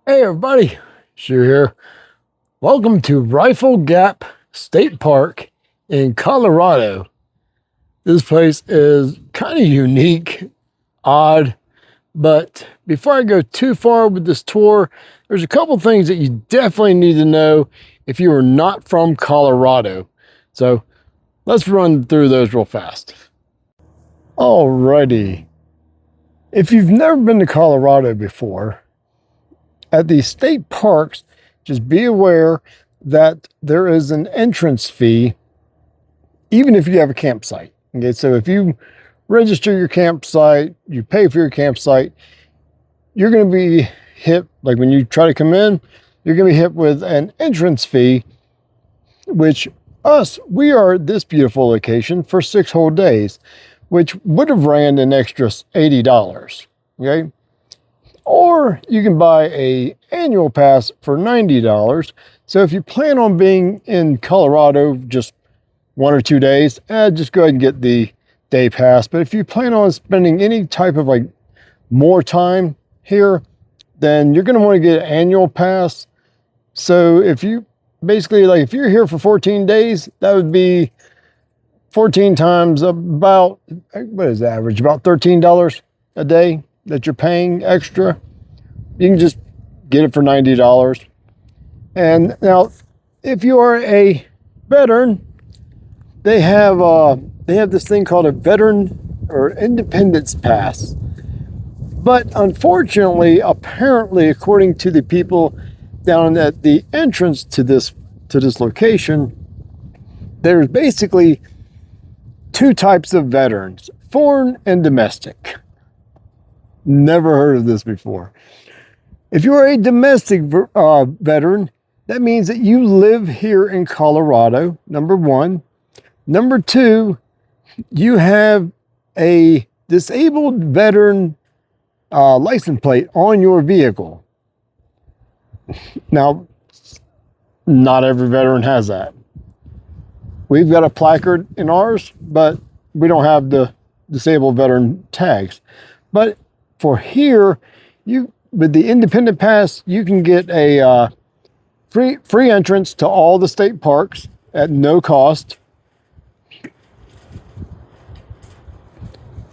Hey everybody, Shu here. Welcome to Rifle Gap State Park in Colorado. This place is kind of unique, odd, but before I go too far with this tour, there's a couple things that you definitely need to know if you are not from Colorado. So let's run through those real fast. Alrighty. If you've never been to Colorado before, at the state parks, just be aware that there is an entrance fee, even if you have a campsite. Okay, so if you register your campsite, you pay for your campsite, you're going to be hit, like when you try to come in, you're going to be hit with an entrance fee, which we are at this beautiful location for 6 whole days, which would have ran an extra $80. Okay. Or you can buy an annual pass for $90. So if you plan on being in Colorado just 1 or 2 days, just go ahead and get the day pass. But if you plan on spending any type of more time here, then you're going to want to get an annual pass. So if you basically, if you're here for 14 days, that would be 14 times about, what is the average? About $13 a day that you're paying extra. You can just get it for $90. And now, if you are a veteran, they have this thing called a veteran or independence pass. But unfortunately, apparently, according to the people down at the entrance to this location, there's basically 2 types of veterans: foreign and domestic. Never heard of this before. If you are a domestic veteran, that means that you live here in Colorado, number 1. Number 2, you have a disabled veteran license plate on your vehicle. Now, not every veteran has that. We've got a placard in ours, but we don't have the disabled veteran tags. But for here, with the independent pass, you can get a free entrance to all the state parks at no cost.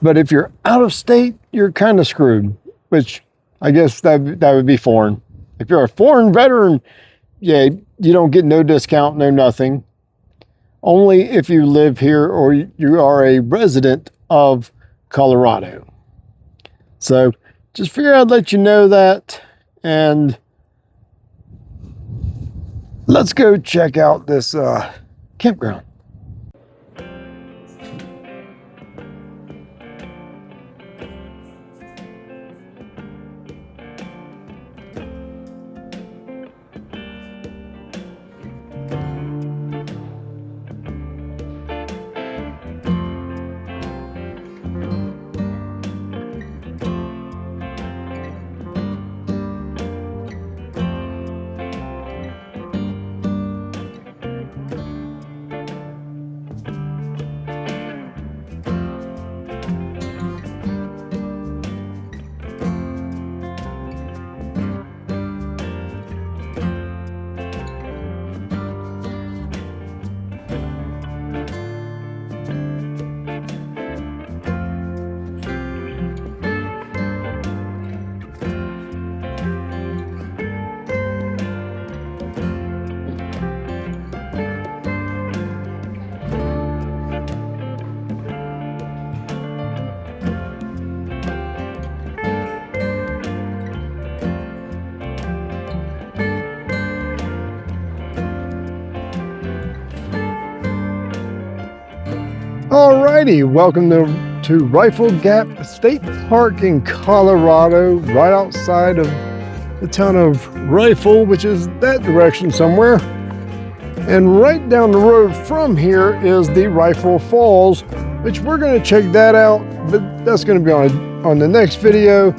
But if you're out of state, you're kind of screwed, which I guess that would be foreign. If you're a foreign veteran, yeah, you don't get no discount, no nothing. Only if you live here or you are a resident of Colorado. So just figured I'd let you know that, and let's go check out this campground. Alrighty, welcome to Rifle Gap State Park in Colorado, right outside of the town of Rifle, which is that direction somewhere. And right down the road from here is the Rifle Falls, which we're going to check that out, but that's going to be on the next video.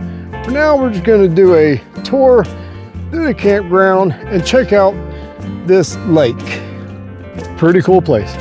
For now, we're just going to do a tour through the campground and check out this lake. Pretty cool place.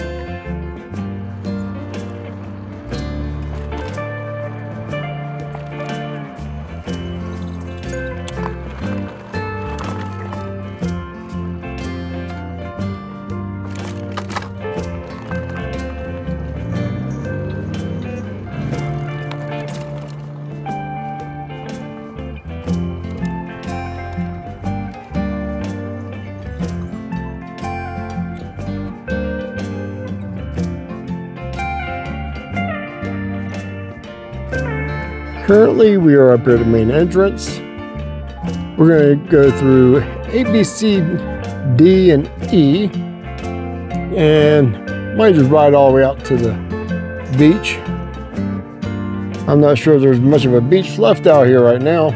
Currently, we are up here at the main entrance. We're going to go through A, B, C, D, and E, and might just ride all the way out to the beach. I'm not sure there's much of a beach left out here right now.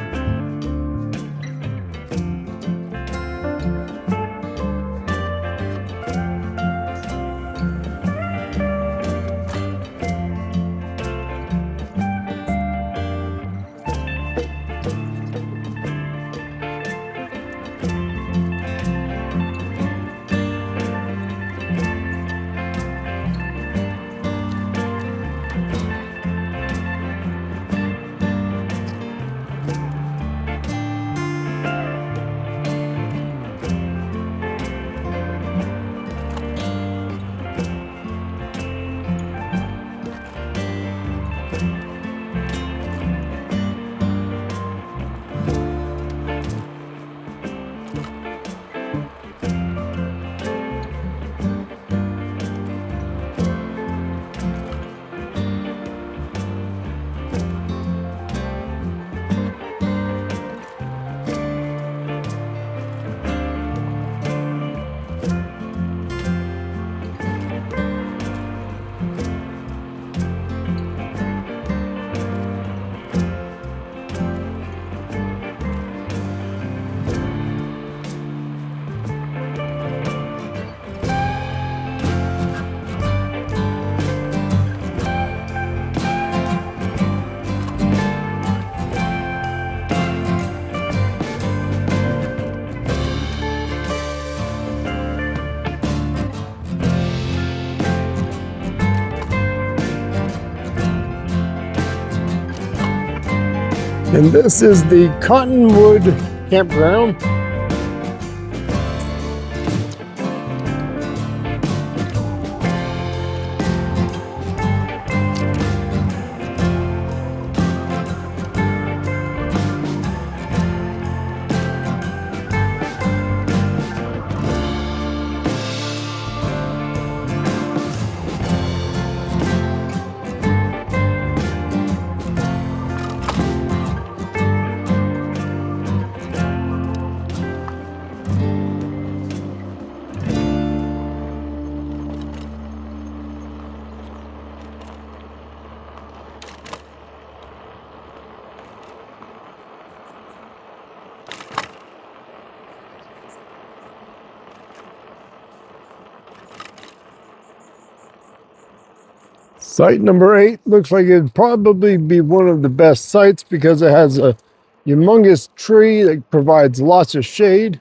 And this is the Cottonwood Campground. Site number 8 looks like it'd probably be one of the best sites because it has a humongous tree that provides lots of shade.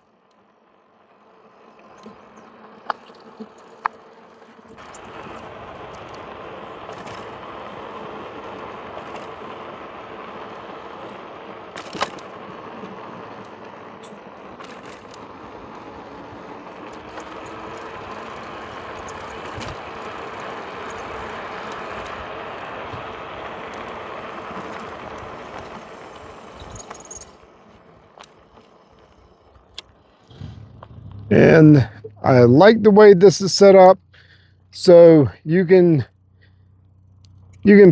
And I like the way this is set up, so you can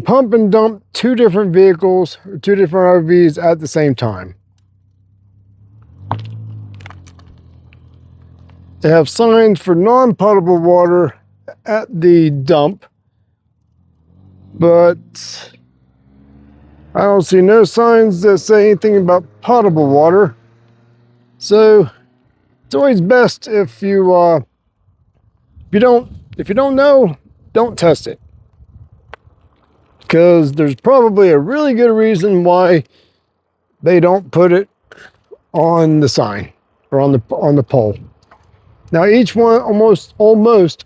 pump and dump 2 different vehicles or 2 different RVs at the same time. They have signs for non-potable water at the dump, but I don't see no signs that say anything about potable water. So it's always best if you don't know, don't test it, because there's probably a really good reason why they don't put it on the sign or on the pole. Now each one, almost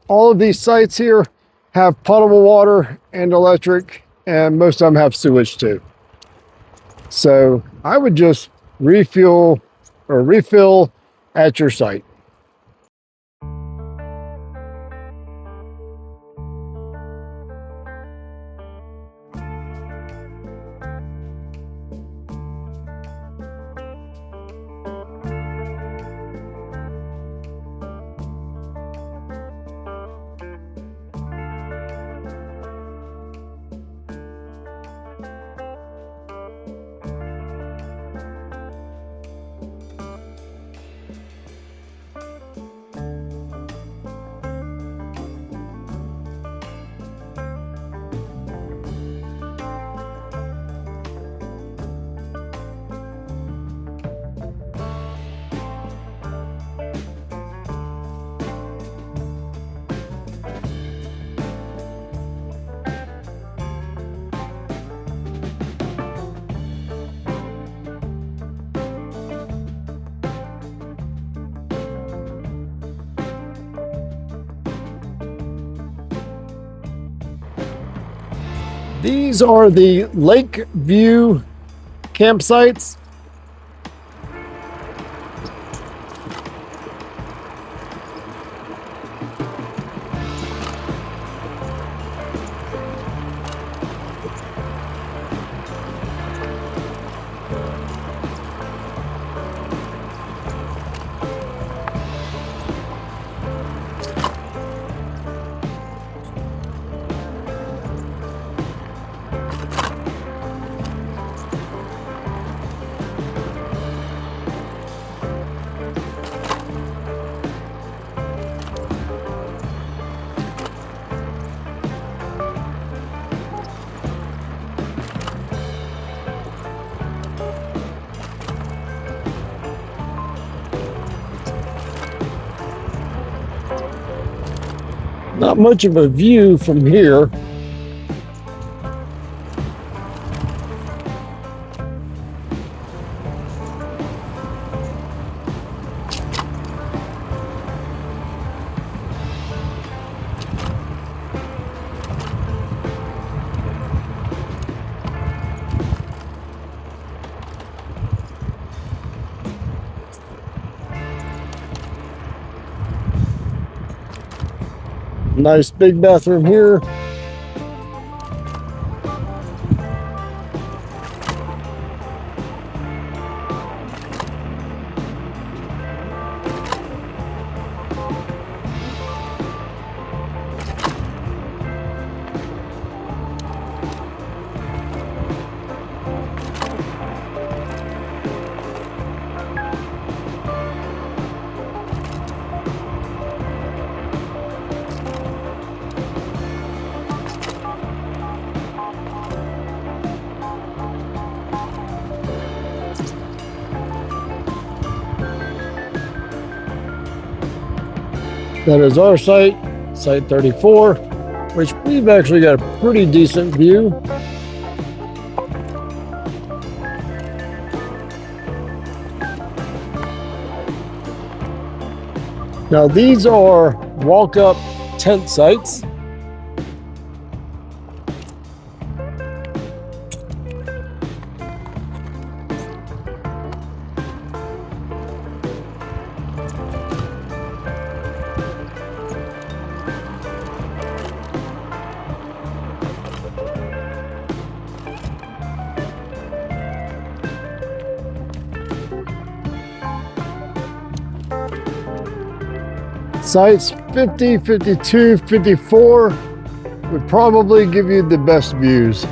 all of these sites here have potable water and electric, and most of them have sewage too. So I would just refill at your site. These are the Lake View campsites. Not much of a view from here. Nice big bathroom here. That is our site, Site 34, which we've actually got a pretty decent view. Now these are walk-up tent sites. Sites 50, 52, 54 would probably give you the best views.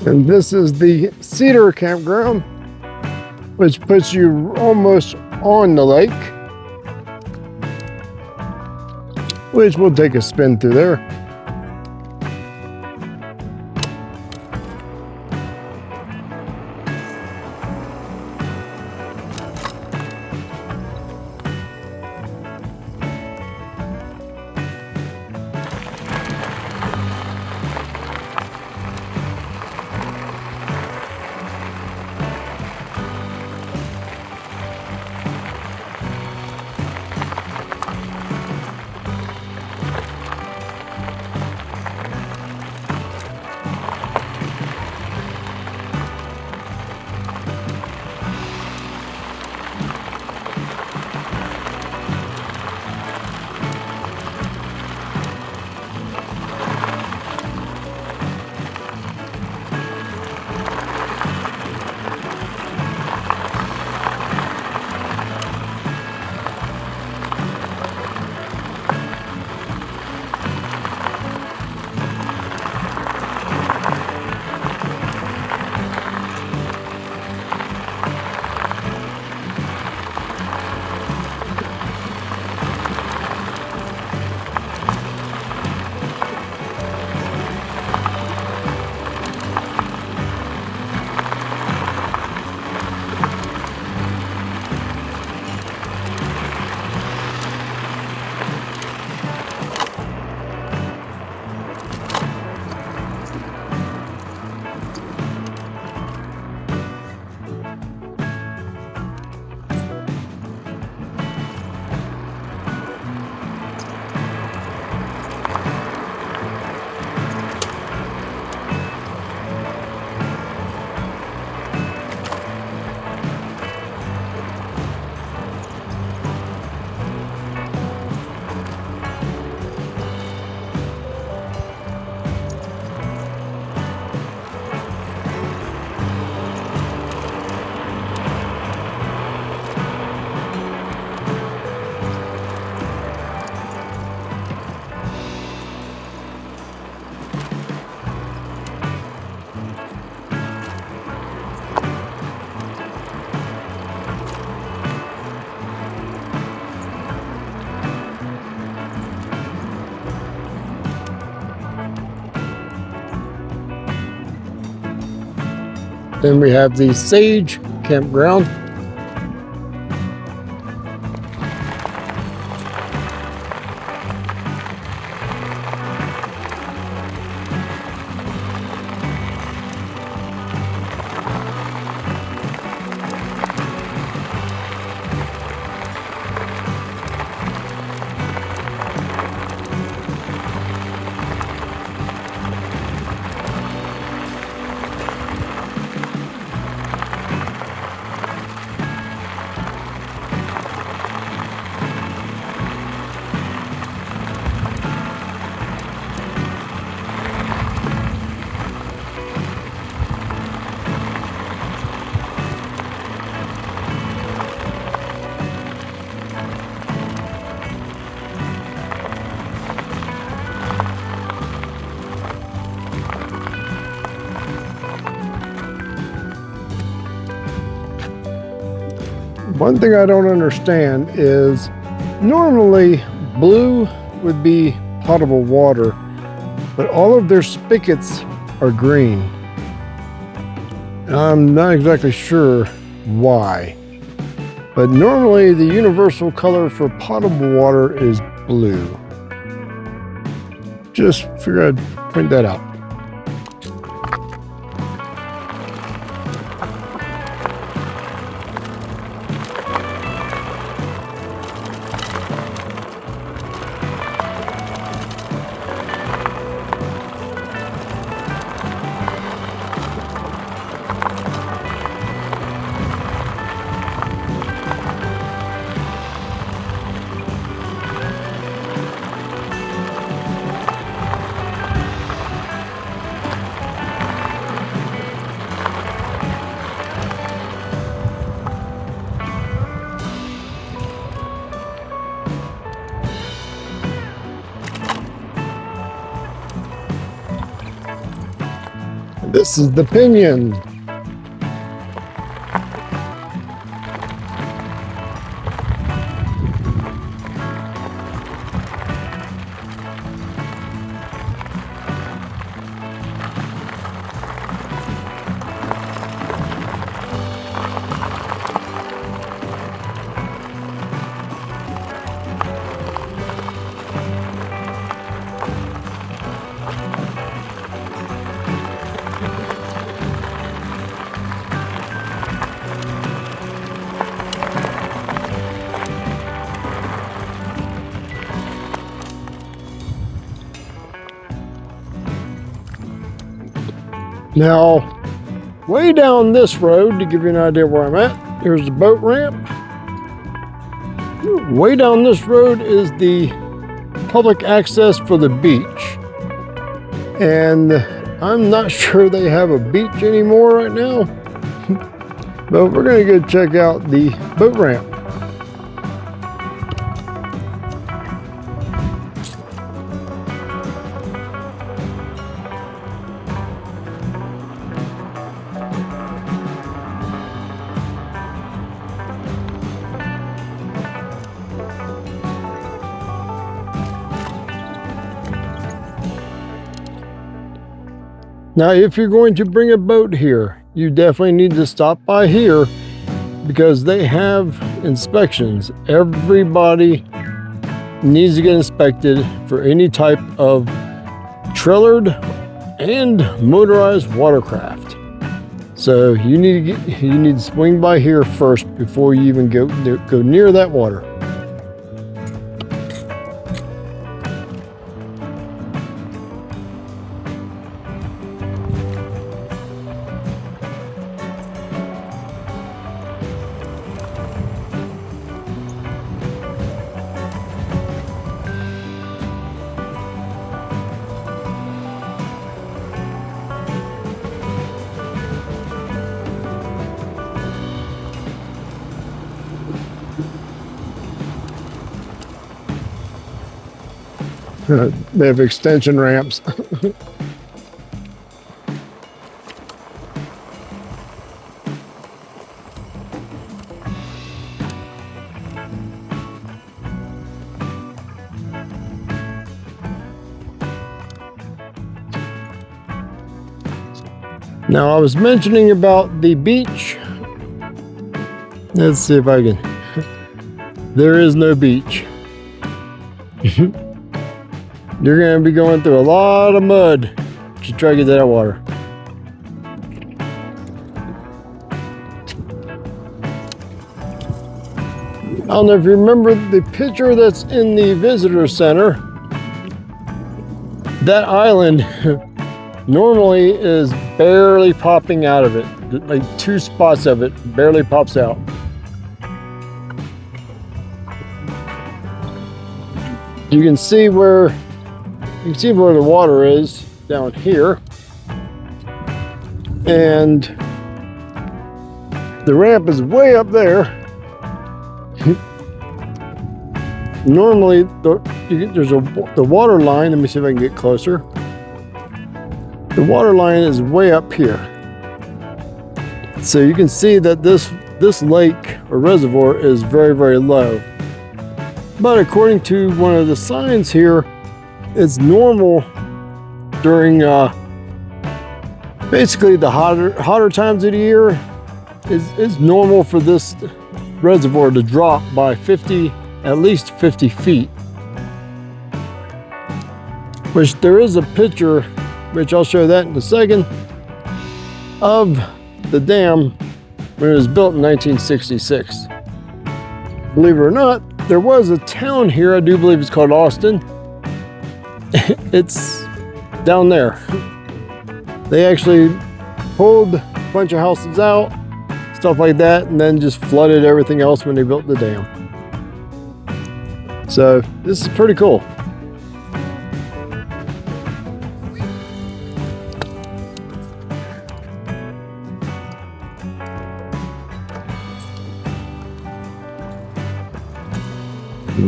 And this is the Cedar Campground, which puts you almost on the lake, which we'll take a spin through there. Then we have the Sage Campground. One thing I don't understand is normally blue would be potable water, but all of their spigots are green. I'm not exactly sure why, but normally the universal color for potable water is blue. Just figured I'd point that out. This is the Pinion. Now, way down this road, to give you an idea where I'm at, here's the boat ramp. Way down this road is the public access for the beach. And I'm not sure they have a beach anymore right now, but we're gonna go check out the boat ramp. Now, if you're going to bring a boat here, you definitely need to stop by here because they have inspections. Everybody needs to get inspected for any type of trailered and motorized watercraft. So you need to swing by here first before you even go near that water. They have extension ramps. Now I was mentioning about the beach. Let's see if I can. There is no beach. You're going to be going through a lot of mud to try to get to that water. I don't know if you remember the picture that's in the visitor center. That island normally is barely popping out of it. Like 2 spots of it barely pops out. You can see where the water is down here, and the ramp is way up there. Normally, there's the water line. Let me see if I can get closer. The water line is way up here, so you can see that this lake or reservoir is very, very low. But according to one of the signs here, it's normal during basically the hotter times of the year. It's normal for this reservoir to drop by at least 50 feet. Which there is a picture, which I'll show that in a second, of the dam when it was built in 1966. Believe it or not, there was a town here, I do believe it's called Austin. It's down there. They actually pulled a bunch of houses out, stuff like that, and then just flooded everything else when they built the dam. So this is pretty cool.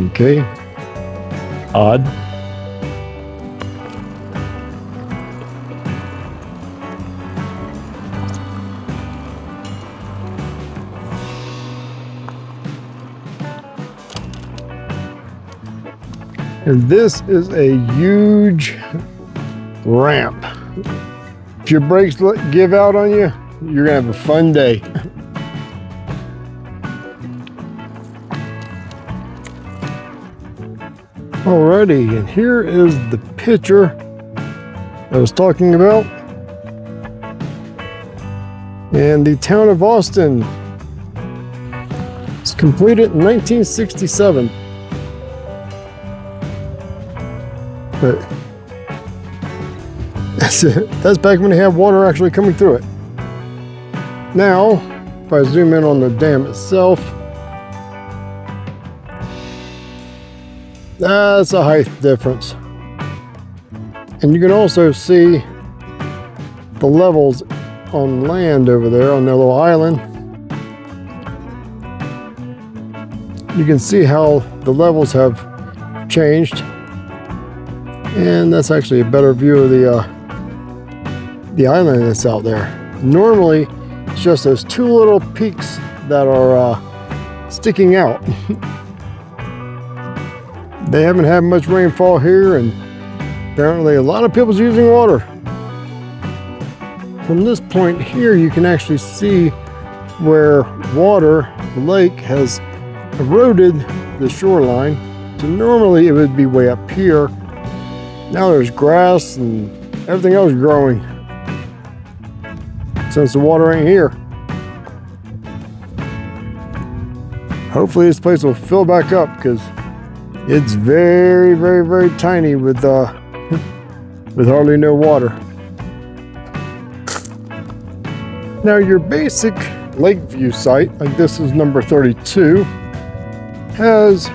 Okay. Odd. And this is a huge ramp. If your brakes give out on you, you're gonna have a fun day. Alrighty, and here is the picture I was talking about. And the town of Austin. It's completed in 1967. But that's back when they had water actually coming through it. Now, if I zoom in on the dam itself, that's a height difference. And you can also see the levels on land over there on their little island. You can see how the levels have changed. And that's actually a better view of the island that's out there. Normally, it's just those 2 little peaks that are sticking out. They haven't had much rainfall here, and apparently a lot of people's using water. From this point here, you can actually see where the lake has eroded the shoreline. So normally it would be way up here. Now there's grass and everything else growing since the water ain't here. Hopefully this place will fill back up because it's very, very, very tiny with hardly no water. Now your basic lake view site, like this is number 32, has,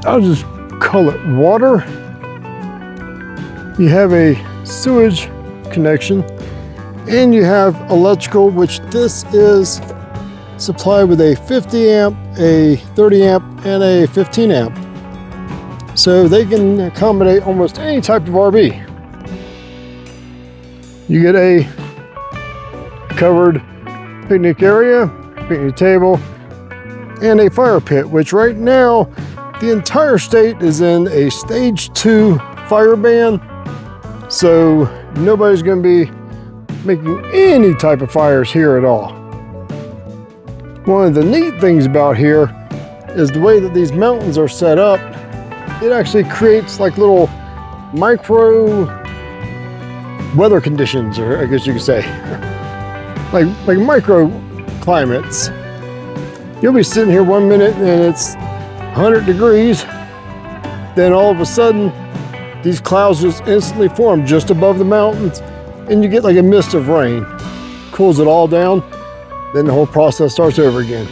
I'll just call it water. You have a sewage connection, and you have electrical, which this is supplied with a 50 amp, a 30 amp, and a 15 amp. So they can accommodate almost any type of RV. You get a covered picnic area, picnic table, and a fire pit, which right now the entire state is in a stage 2 fire ban. So nobody's going to be making any type of fires here at all. One of the neat things about here is the way that these mountains are set up. It actually creates like little micro weather conditions, or I guess you could say, like micro climates. You'll be sitting here one minute and it's 100 degrees. Then all of a sudden, these clouds just instantly form just above the mountains, and you get like a mist of rain. Cools it all down, then the whole process starts over again.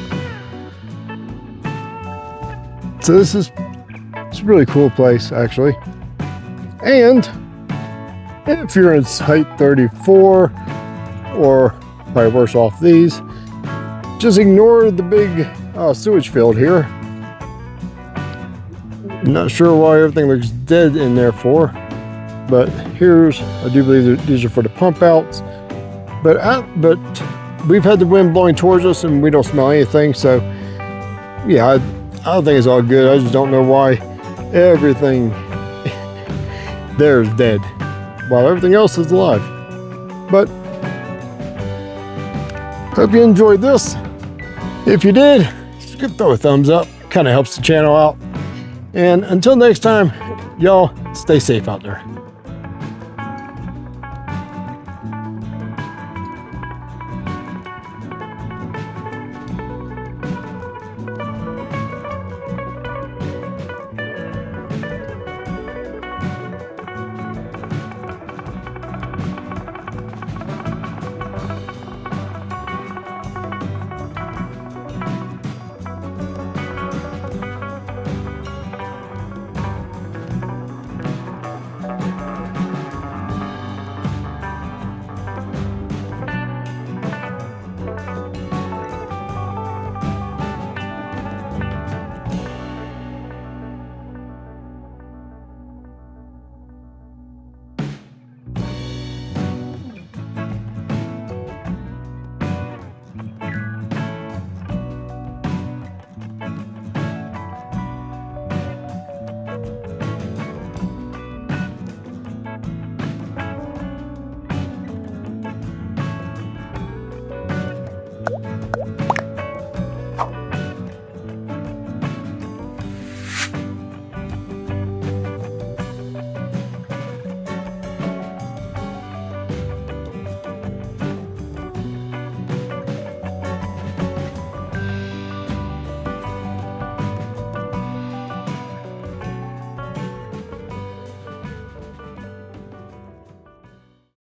So it's a really cool place, actually. And if you're in Site 34, or probably worse off these, just ignore the big sewage field here. Not sure why everything looks dead in there for, but I do believe these are for the pump outs. But we've had the wind blowing towards us and we don't smell anything, so yeah, I don't think it's all good. I just don't know why everything there is dead while everything else is alive. But hope you enjoyed this. If you did, just throw a thumbs up. Kind of helps the channel out. And until next time, y'all stay safe out there.